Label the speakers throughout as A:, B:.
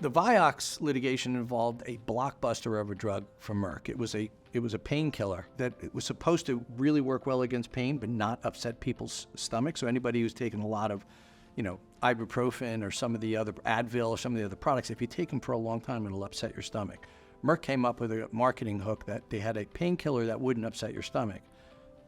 A: The Vioxx litigation involved a blockbuster of a drug from Merck. It was a painkiller that it was supposed to really work well against pain, but not upset people's stomachs. So anybody who's taken a lot of, ibuprofen or some of the other Advil or some of the other products, if you take them for a long time, it'll upset your stomach. Merck came up with a marketing hook that they had a painkiller that wouldn't upset your stomach.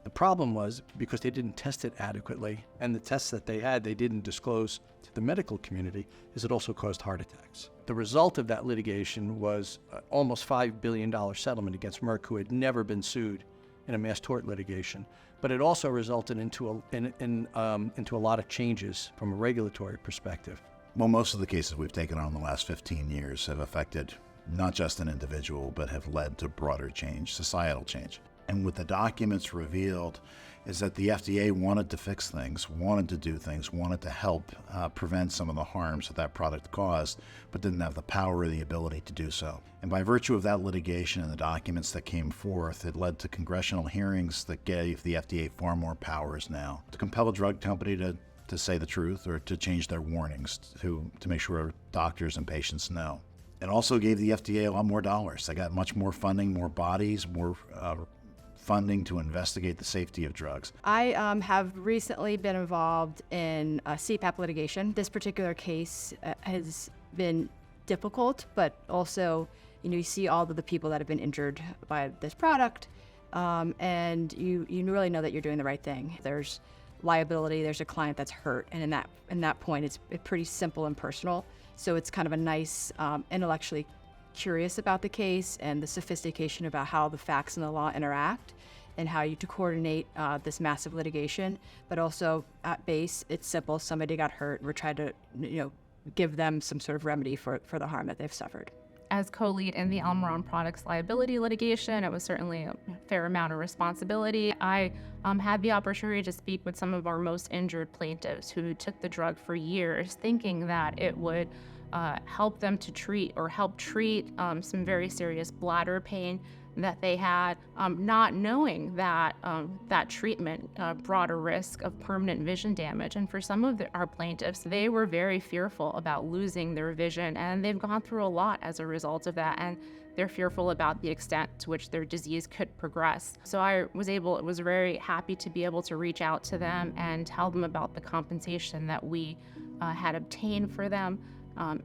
A: The problem was because they didn't test it adequately, and the tests that they had, they didn't disclose to the medical community, is it also caused heart attacks. The result of that litigation was almost $5 billion settlement against Merck, who had never been sued in a mass tort litigation. But it also resulted into a lot of changes from a regulatory perspective.
B: Well, most of the cases we've taken on in the last 15 years have affected not just an individual, but have led to broader change, societal change. And what the documents revealed is that the FDA wanted to fix things, wanted to do things, wanted to help prevent some of the harms that product caused, but didn't have the power or the ability to do so. And by virtue of that litigation and the documents that came forth, it led to congressional hearings that gave the FDA far more powers now to compel a drug company to say the truth or to change their warnings to make sure doctors and patients know. It also gave the FDA a lot more dollars. They got much more funding, more bodies, more funding to investigate the safety of drugs.
C: I have recently been involved in a CPAP litigation. This particular case has been difficult, but also, you see all of the people that have been injured by this product, and you really know that you're doing the right thing. There's liability, there's a client that's hurt, and in that point, it's pretty simple and personal. So it's kind of a nice, intellectually curious about the case and the sophistication about how the facts and the law interact and how you to coordinate this massive litigation. But also at base, it's simple. Somebody got hurt. We're trying to, give them some sort of remedy for the harm that they've suffered.
D: As co-lead in the Almiron Products liability litigation, it was certainly a fair amount of responsibility. I had the opportunity to speak with some of our most injured plaintiffs who took the drug for years, thinking that it would help them to treat some very serious bladder pain that they had, not knowing that that treatment brought a risk of permanent vision damage. And for some of our plaintiffs, they were very fearful about losing their vision, and they've gone through a lot as a result of that, and they're fearful about the extent to which their disease could progress. So I was very happy to be able to reach out to them and tell them about the compensation that we had obtained for them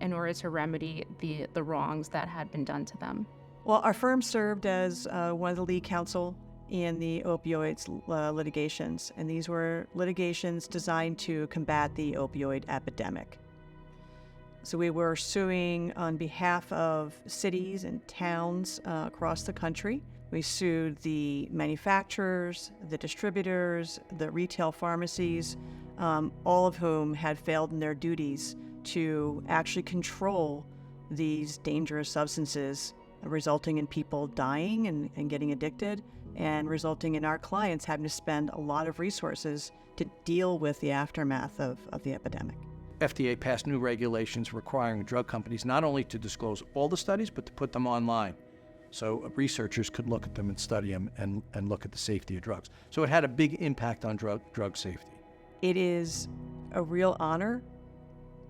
D: in order to remedy the wrongs that had been done to them.
E: Well, our firm served as one of the lead counsel in the opioids litigations, and these were litigations designed to combat the opioid epidemic. So we were suing on behalf of cities and towns across the country. We sued the manufacturers, the distributors, the retail pharmacies, all of whom had failed in their duties to actually control these dangerous substances, resulting in people dying and getting addicted, and resulting in our clients having to spend a lot of resources to deal with the aftermath of the epidemic.
A: FDA passed new regulations requiring drug companies not only to disclose all the studies, but to put them online so researchers could look at them and study them and look at the safety of drugs. So it had a big impact on drug safety.
E: It is a real honor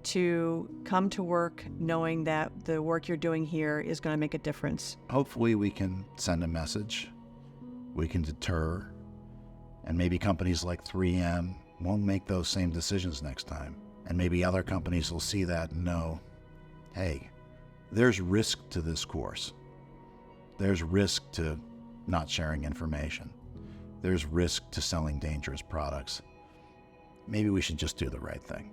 E: to come to work knowing that the work you're doing here is going to make a difference.
B: Hopefully we can send a message, we can deter, and maybe companies like 3M won't make those same decisions next time. And maybe other companies will see that and know, hey, there's risk to this course. There's risk to not sharing information. There's risk to selling dangerous products. Maybe we should just do the right thing.